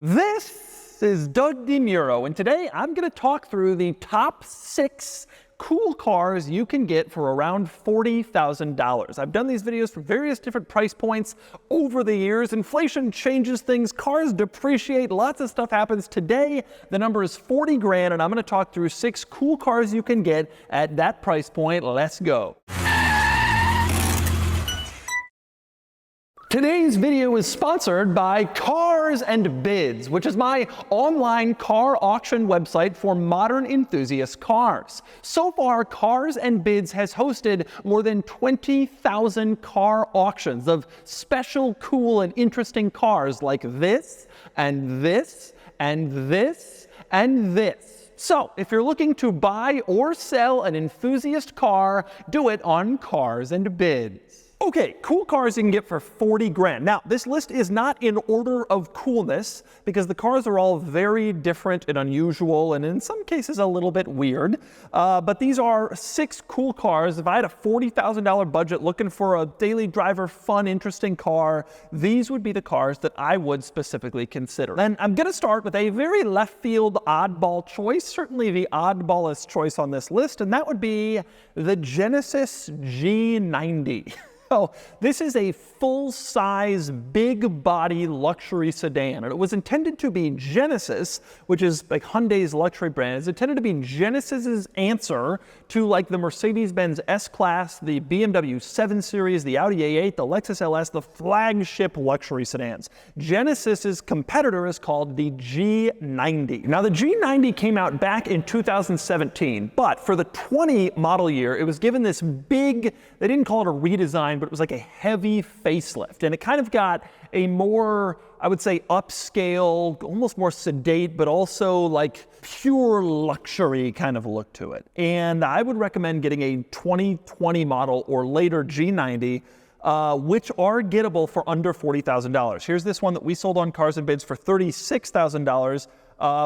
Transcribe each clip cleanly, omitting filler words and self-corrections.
This is Doug DeMuro, and today I'm going to talk through the top 6 cool cars you can get for around $40,000. I've done these videos for various different price points over the years. Inflation changes things, cars depreciate, lots of stuff happens. Today, the number is 40 grand, and I'm going to talk through 6 cool cars you can get at that price point. Let's go. Today's video is sponsored by Cars and Bids, which is my online car auction website for modern enthusiast cars. So far, Cars and Bids has hosted more than 20,000 car auctions of special, cool, and interesting cars like this, and this, and this, and this. So, if you're looking to buy or sell an enthusiast car, do it on Cars and Bids. Okay, cool cars you can get for 40 grand. Now, this list is not in order of coolness because the cars are all very different and unusual and in some cases a little bit weird. But these are 6 cool cars. If I had a $40,000 budget looking for a daily driver, fun, interesting car, these would be the cars that I would specifically consider. And I'm going to start with a very left field oddball choice, certainly the oddballest choice on this list, and that would be the Genesis G90. So this is a full-size, big-body luxury sedan, and it was intended to be Genesis, which is like Hyundai's luxury brand. It's intended to be Genesis's answer to like the Mercedes-Benz S-Class, the BMW 7 Series, the Audi A8, the Lexus LS, the flagship luxury sedans. Genesis's competitor is called the G90. Now, the G90 came out back in 2017, but for the 20 model year, it was given this big, they didn't call it a redesign, but it was like a heavy facelift. And it kind of got a more, I would say, upscale, almost more sedate, but also like pure luxury kind of look to it. And I would recommend getting a 2020 model or later G90, which are gettable for under $40,000. Here's this one that we sold on Cars and Bids for $36,000.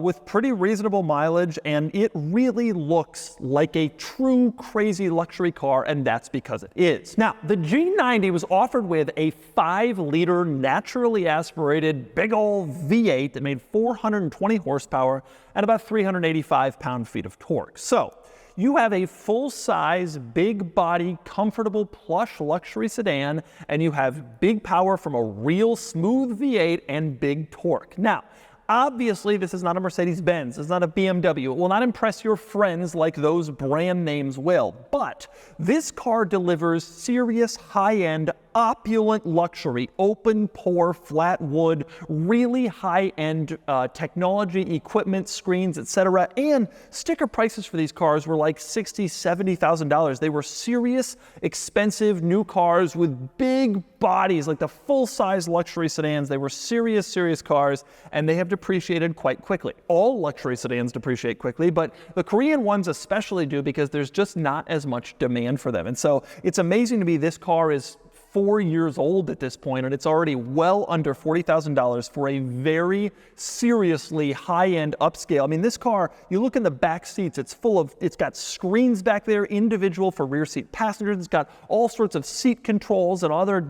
With pretty reasonable mileage, and it really looks like a true crazy luxury car, and that's because it is. Now, the G90 was offered with a 5-liter naturally aspirated big old V8 that made 420 horsepower and about 385 pound-feet of torque. So, you have a full-size, big-body, comfortable, plush luxury sedan, and you have big power from a real smooth V8 and big torque. Now, obviously, this is not a Mercedes-Benz. It's not a BMW. It will not impress your friends like those brand names will. But this car delivers serious high-end, opulent luxury, open-pore, flat wood, really high-end technology, equipment, screens, etc. And sticker prices for these cars were like $60,000, $70,000. They were serious, expensive new cars with big bodies, like the full-size luxury sedans. They were serious, serious cars, and they have depreciated quite quickly. All luxury sedans depreciate quickly, but the Korean ones especially do because there's just not as much demand for them. And so it's amazing to me this car is 4 years old at this point, and it's already well under $40,000 for a very seriously high-end upscale. I mean, this car, you look in the back seats, it's got screens back there, individual for rear seat passengers. It's got all sorts of seat controls and other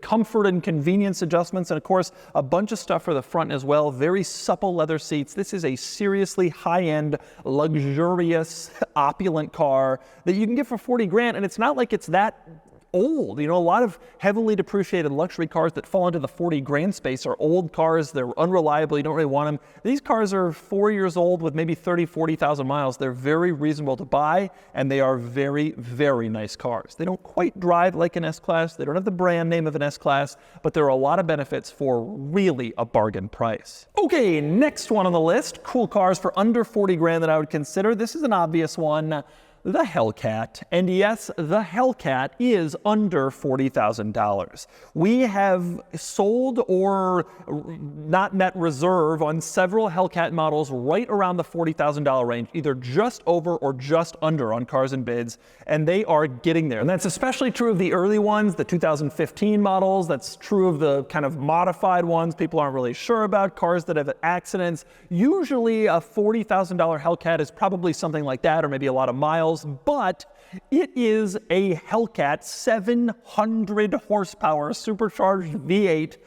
comfort and convenience adjustments, and of course, a bunch of stuff for the front as well. Very supple leather seats. This is a seriously high-end, luxurious, opulent car that you can get for 40 grand, and it's not like it's that old. You know, a lot of heavily depreciated luxury cars that fall into the 40 grand space are old cars. They're unreliable. You don't really want them. These cars are 4 years old with maybe 30, 40,000 miles. They're very reasonable to buy, and they are very, very nice cars. They don't quite drive like an S-Class. They don't have the brand name of an S-Class, but there are a lot of benefits for really a bargain price. Okay, next one on the list, cool cars for under 40 grand that I would consider. This is an obvious one. The Hellcat, and yes, the Hellcat is under $40,000. We have sold or not met reserve on several Hellcat models right around the $40,000 range, either just over or just under on Cars and Bids, and they are getting there. And that's especially true of the early ones, the 2015 models. That's true of the kind of modified ones people aren't really sure about, cars that have accidents. Usually a $40,000 Hellcat is probably something like that, or maybe a lot of miles. But it is a Hellcat 700 horsepower supercharged V8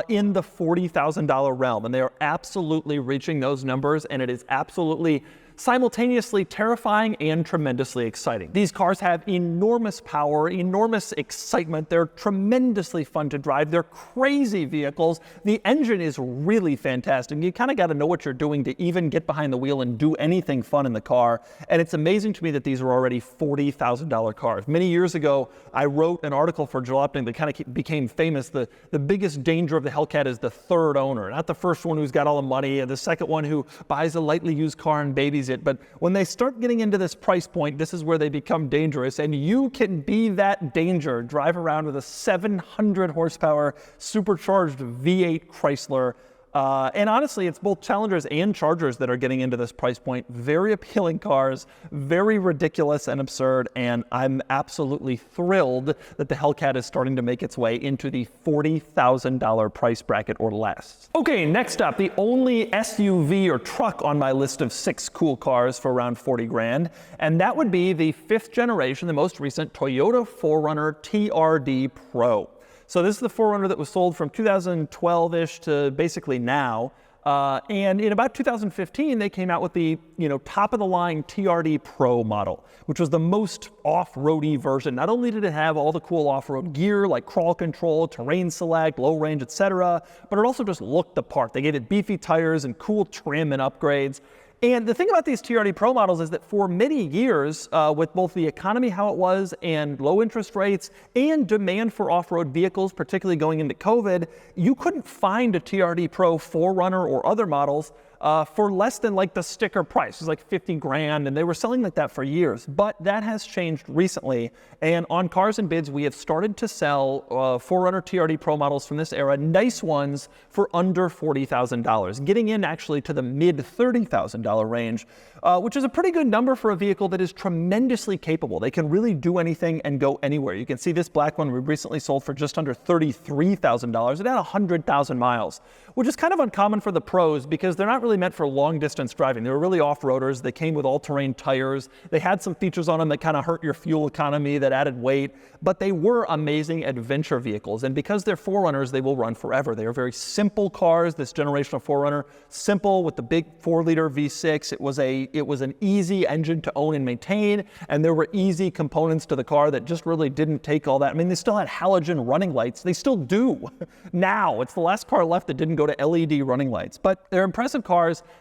in the $40,000 realm, and they are absolutely reaching those numbers, and it is absolutely simultaneously terrifying and tremendously exciting. These cars have enormous power, enormous excitement. They're tremendously fun to drive. They're crazy vehicles. The engine is really fantastic. You kind of got to know what you're doing to even get behind the wheel and do anything fun in the car. And it's amazing to me that these are already $40,000 cars. Many years ago, I wrote an article for Jalopnik that kind of became famous. The biggest danger of the Hellcat is the third owner, not the first one who's got all the money, and the second one who buys a lightly used car and babies it. But when they start getting into this price point, this is where they become dangerous, and you can be that danger. Drive around with a 700 horsepower supercharged V8 Chrysler. And honestly, it's both Challengers and Chargers that are getting into this price point. Very appealing cars, very ridiculous and absurd, and I'm absolutely thrilled that the Hellcat is starting to make its way into the $40,000 price bracket or less. Okay, next up, the only SUV or truck on my list of 6 cool cars for around 40 grand, and that would be the 5th generation, the most recent Toyota 4Runner TRD Pro. So this is the 4Runner that was sold from 2012-ish to basically now. And in about 2015, they came out with the top-of-the-line TRD Pro model, which was the most off-roady version. Not only did it have all the cool off-road gear like crawl control, terrain select, low range, etc., but it also just looked the part. They gave it beefy tires and cool trim and upgrades. And the thing about these TRD Pro models is that for many years, with both the economy how it was and low interest rates and demand for off-road vehicles, particularly going into COVID, you couldn't find a TRD Pro 4Runner or other models for less than like the sticker price. It was like 50 grand, and they were selling like that for years. But that has changed recently, and on Cars and Bids, we have started to sell 4Runner TRD Pro models from this era, nice ones for under $40,000, getting in actually to the mid $30,000 range, which is a pretty good number for a vehicle that is tremendously capable. They can really do anything and go anywhere. You can see this black one we recently sold for just under $33,000. It had 100,000 miles, which is kind of uncommon for the Pros because they're not really meant for long distance driving. They were really off-roaders. They came with all-terrain tires. They had some features on them that kind of hurt your fuel economy, that added weight, but they were amazing adventure vehicles. And because they're 4Runners, they will run forever. They are very simple cars, this generation of 4Runner, simple with the big 4-liter V6. It was an easy engine to own and maintain, and there were easy components to the car that just really didn't take all that. I mean, they still had halogen running lights. They still do now. It's the last car left that didn't go to LED running lights, but they're impressive cars.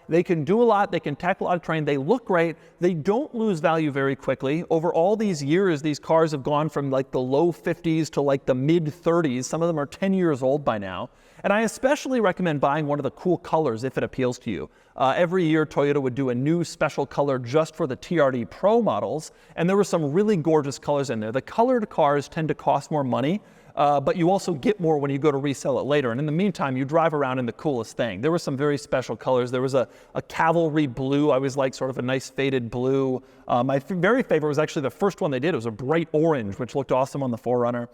They can do a lot. They can tackle a lot of terrain. They look great. They don't lose value very quickly. Over all these years, these cars have gone from like the low 50s to like the mid 30s. Some of them are 10 years old by now. And I especially recommend buying one of the cool colors if it appeals to you. Every year, Toyota would do a new special color just for the TRD Pro models, and there were some really gorgeous colors in there. The colored cars tend to cost more money, but you also get more when you go to resell it later. And in the meantime, you drive around in the coolest thing. There were some very special colors. There was a cavalry blue. I always like sort of a nice faded blue. My very favorite was actually the first one they did. It was a bright orange, which looked awesome on the 4Runner.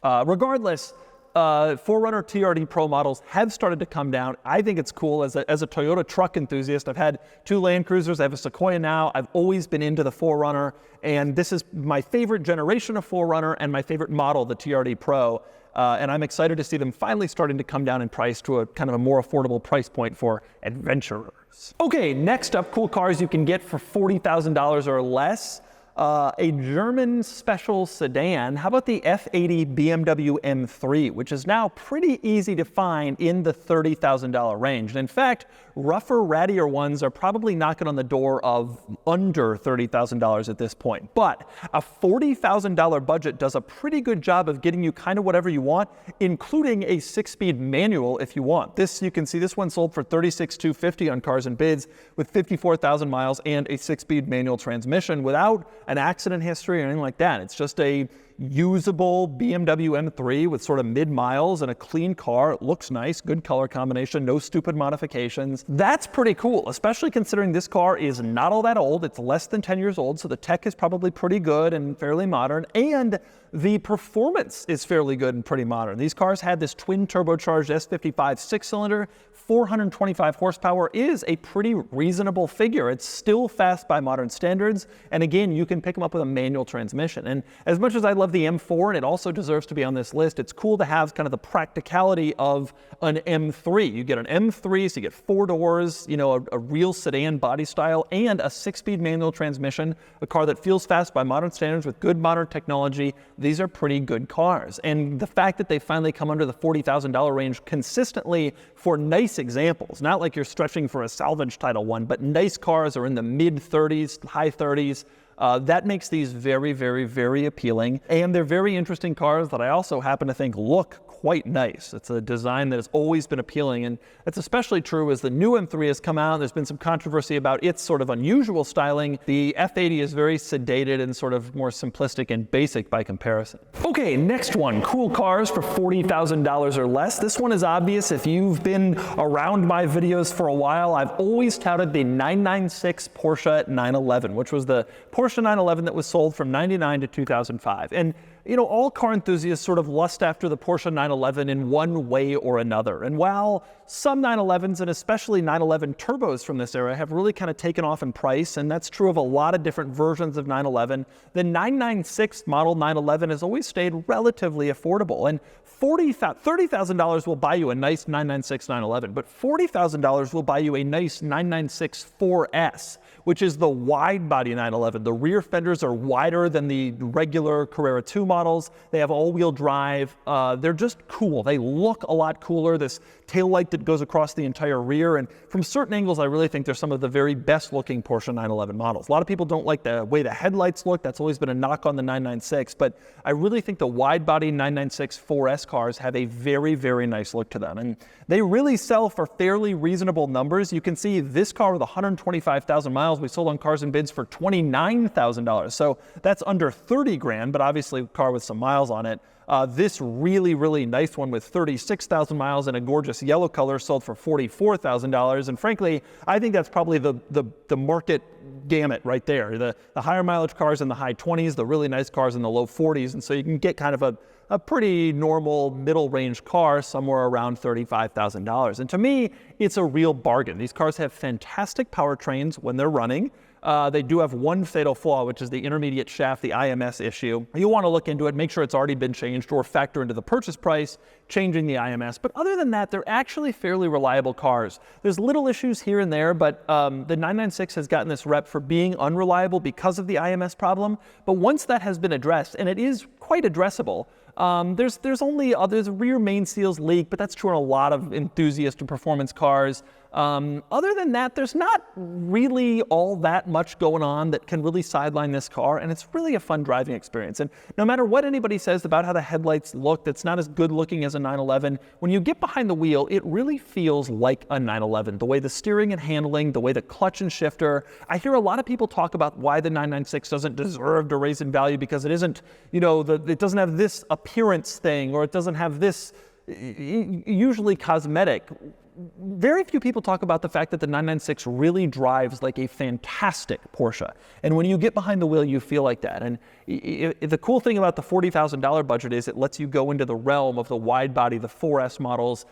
Regardless, 4Runner TRD Pro models have started to come down. I think it's cool as a Toyota truck enthusiast. I've had 2 Land Cruisers. I have a Sequoia now. I've always been into the 4Runner, and this is my favorite generation of 4Runner and my favorite model, the TRD Pro. And I'm excited to see them finally starting to come down in price to a kind of a more affordable price point for adventurers. Okay, next up, cool cars you can get for $40,000 or less. A German special sedan. How about the F80 BMW M3, which is now pretty easy to find in the $30,000 range. And in fact, rougher, rattier ones are probably knocking on the door of under $30,000 at this point. But a $40,000 budget does a pretty good job of getting you kind of whatever you want, including a 6-speed manual if you want. This, you can see this one sold for $36,250 on Cars and Bids with 54,000 miles and a 6-speed manual transmission without an accident history or anything like that. It's just a usable BMW M3 with sort of mid-miles and a clean car. It looks nice, good color combination, no stupid modifications. That's pretty cool, especially considering this car is not all that old. It's less than 10 years old, so the tech is probably pretty good and fairly modern, and the performance is fairly good and pretty modern. These cars had this twin turbocharged S55 6-cylinder, 425 horsepower is a pretty reasonable figure. It's still fast by modern standards, and again, you can pick them up with a manual transmission. And as much as I'd love the M4, and it also deserves to be on this list. It's cool to have kind of the practicality of an M3. You get an M3, so you get 4 doors, you know, a real sedan body style, and a 6-speed manual transmission, a car that feels fast by modern standards with good modern technology. These are pretty good cars. And the fact that they finally come under the $40,000 range consistently for nice examples, not like you're stretching for a salvage title one, but nice cars are in the mid-30s, high 30s. That makes these very, very, very appealing. And they're very interesting cars that I also happen to think look quite nice. It's a design that has always been appealing, and that's especially true as the new M3 has come out. There's been some controversy about its sort of unusual styling. The F80 is very sedated and sort of more simplistic and basic by comparison. Okay, next one, cool cars for $40,000 or less. This one is obvious if you've been around my videos for a while. I've always touted the 996 Porsche 911, which was the Porsche 911 that was sold from '99 to 2005. And you know, all car enthusiasts sort of lust after the Porsche 911 in one way or another. And while some 911s, and especially 911 turbos from this era, have really kind of taken off in price, and that's true of a lot of different versions of 911, the 996 model 911 has always stayed relatively affordable. And $30,000 will buy you a nice 996 911, but $40,000 will buy you a nice 996 4S, which is the wide body 911. The rear fenders are wider than the regular Carrera 2 models. They have all-wheel drive. They're just cool. They look a lot cooler. This taillight that goes across the entire rear. And from certain angles, I really think they're some of the very best looking Porsche 911 models. A lot of people don't like the way the headlights look. That's always been a knock on the 996. But I really think the wide body 996 4S cars have a very, very nice look to them. And they really sell for fairly reasonable numbers. You can see this car with 125,000 miles we sold on Cars and Bids for $29,000. So that's under 30 grand, but obviously a car with some miles on it. This really, really nice one with 36,000 miles in a gorgeous yellow color sold for $44,000. And frankly, I think that's probably the market gamut right there. The higher mileage cars in the high 20s, the really nice cars in the low 40s. And so you can get kind of a pretty normal middle range car somewhere around $35,000. And to me, it's a real bargain. These cars have fantastic powertrains when they're running. They do have one fatal flaw, which is the intermediate shaft, the IMS issue. You want to look into it, make sure it's already been changed, or factor into the purchase price, changing the IMS. But other than that, they're actually fairly reliable cars. There's little issues here and there, but the 996 has gotten this rep for being unreliable because of the IMS problem. But once that has been addressed, and it is quite addressable, there's a rear main seals leak, but that's true in a lot of enthusiast and performance cars. Other than that, there's not really all that much going on that can really sideline this car, and it's really a fun driving experience. And no matter what anybody says about how the headlights look, that's not as good looking as a 911, when you get behind the wheel, it really feels like a 911. The way the steering and handling, the way the clutch and shifter. I hear a lot of people talk about why the 996 doesn't deserve to raise in value because it isn't, it doesn't have this appearance thing, or it doesn't have this usually cosmetic. Very few people talk about the fact that the 996 really drives like a fantastic Porsche. And when you get behind the wheel, you feel like that. And the cool thing about the $40,000 budget is it lets you go into the realm of the wide body, the 4S models,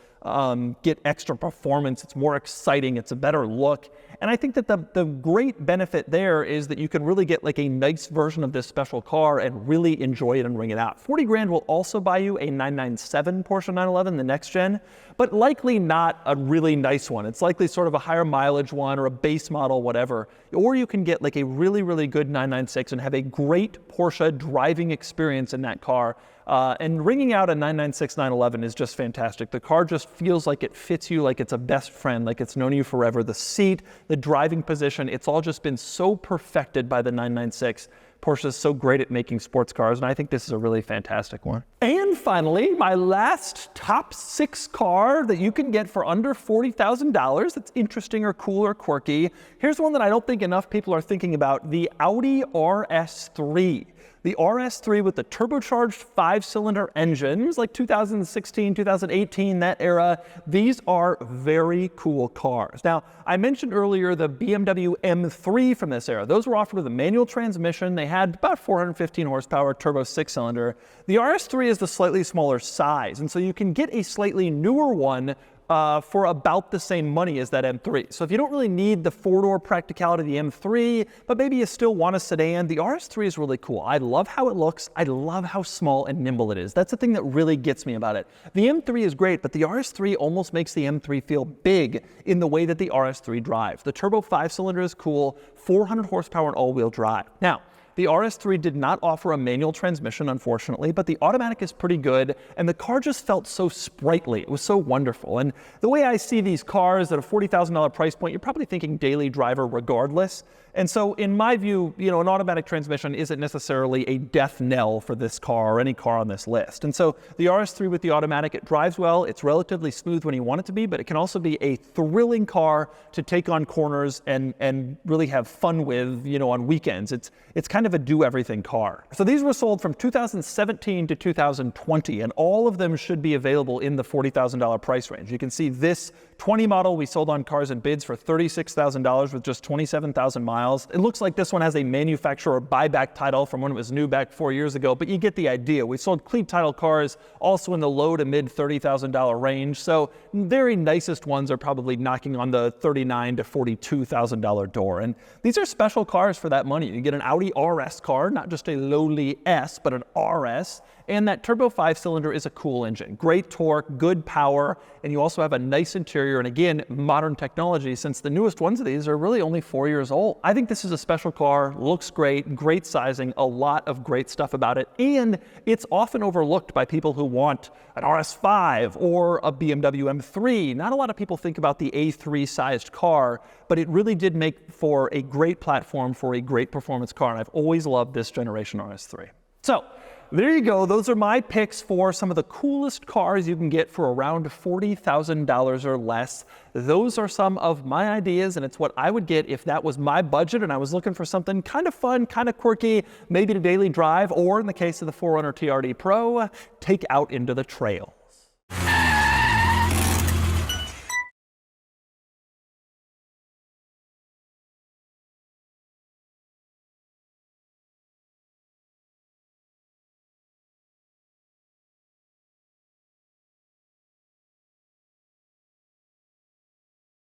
get extra performance. It's more exciting. It's a better look. And I think that the great benefit there is that you can really get like a nice version of this special car and really enjoy it and ring it out. 40 grand will also buy you a 997 Porsche 911, the next gen, but likely not a really nice one. It's likely sort of a higher mileage one or a base model, whatever. Or you can get like a really, really good 996 and have a great Porsche driving experience in that car. And ringing out a 996 911 is just fantastic. The car just feels like it fits you, like it's a best friend, like it's known you forever. The seat, the driving position, it's all just been so perfected by the 996. Porsche is so great at making sports cars, and I think this is a really fantastic one. And finally, my last top 6 car that you can get for under $40,000 that's interesting or cool or quirky. Here's one that I don't think enough people are thinking about, the Audi RS3. The RS3 with the turbocharged 5-cylinder engine. It was like 2016, 2018, that era. These are very cool cars. Now, I mentioned earlier the BMW M3 from this era. Those were offered with a manual transmission. They had about 415 horsepower, turbo 6-cylinder. The RS3 is the slightly smaller size, and so you can get a slightly newer one for about the same money as that M3. So if you don't really need the four-door practicality of the M3, but maybe you still want a sedan, the RS3 is really cool. I love how it looks. I love how small and nimble it is. That's the thing that really gets me about it. The M3 is great, but the RS3 almost makes the M3 feel big in the way that the RS3 drives. The turbo 5-cylinder is cool, 400 horsepower and all-wheel drive. Now, the RS3 did not offer a manual transmission, unfortunately, but the automatic is pretty good, and the car just felt so sprightly. It was so wonderful. And the way I see these cars at a $40,000 price point, you're probably thinking daily driver regardless. And so in my view, you know, an automatic transmission isn't necessarily a death knell for this car or any car on this list. And so the RS3 with the automatic, it drives well, it's relatively smooth when you want it to be, but it can also be a thrilling car to take on corners and really have fun with, you know, on weekends. It's kind of a do-everything car. So these were sold from 2017 to 2020, and all of them should be available in the $40,000 price range. You can see this 20 model we sold on Cars and Bids for $36,000 with just 27,000 miles. It looks like this one has a manufacturer buyback title from when it was new back 4 years ago, but you get the idea. We sold clean title cars also in the low to mid $30,000 range, so very nicest ones are probably knocking on the $39,000 to $42,000 door. And these are special cars for that money. You get an Audi RS car, not just a lowly S, but an RS. And that turbo 5-cylinder is a cool engine. Great torque, good power, and you also have a nice interior and again, modern technology since the newest ones of these are really only 4 years old. I think this is a special car, looks great, great sizing, a lot of great stuff about it, and it's often overlooked by people who want an RS5 or a BMW M3. Not a lot of people think about the A3 sized car, but it really did make for a great platform for a great performance car, and I've always loved this generation RS3. So, there you go. Those are my picks for some of the coolest cars you can get for around $40,000 or less. Those are some of my ideas, and it's what I would get if that was my budget and I was looking for something kind of fun, kind of quirky, maybe to daily drive, or in the case of the 4Runner TRD Pro, take out into the trail.